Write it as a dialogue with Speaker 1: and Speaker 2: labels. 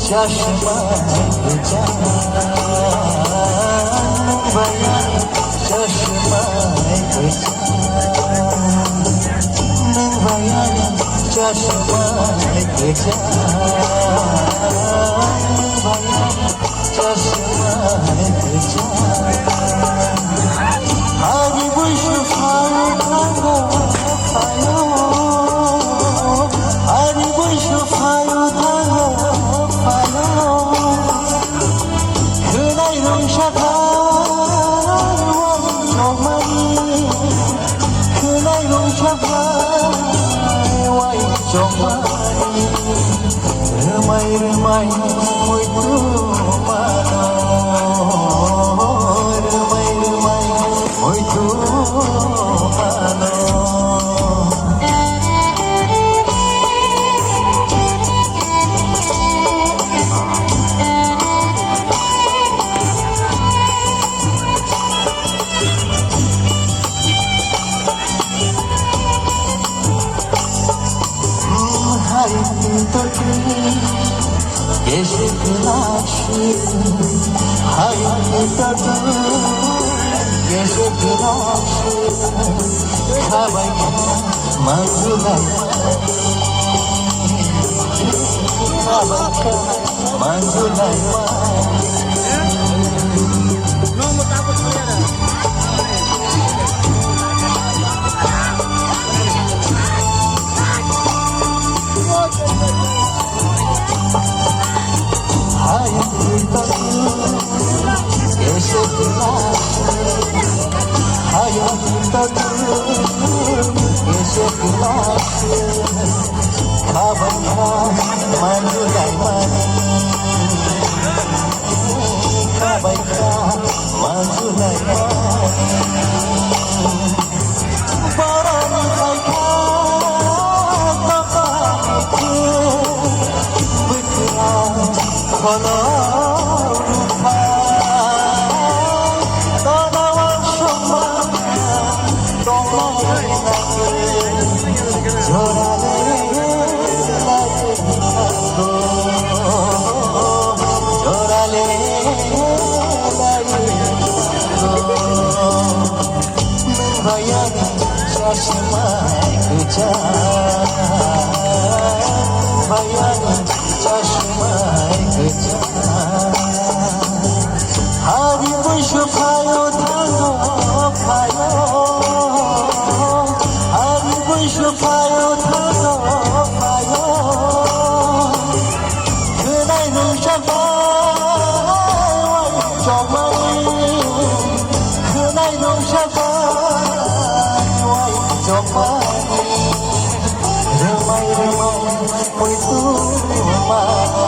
Speaker 1: Chashma bayan chashma bayan chashma bayan chashma hari bushu fayo fayo hari bushu fayo Remai muito mano, remai muito mano. Hari Yeşil güneşi hayatı yeşil güneşi kabay manzulay kabay manzulay Hari bushu fayo dhago fayo Hari bushu fayo dhago fayo Kunai nu shabay chomai Kunai nu shabay chomai Remai muito mal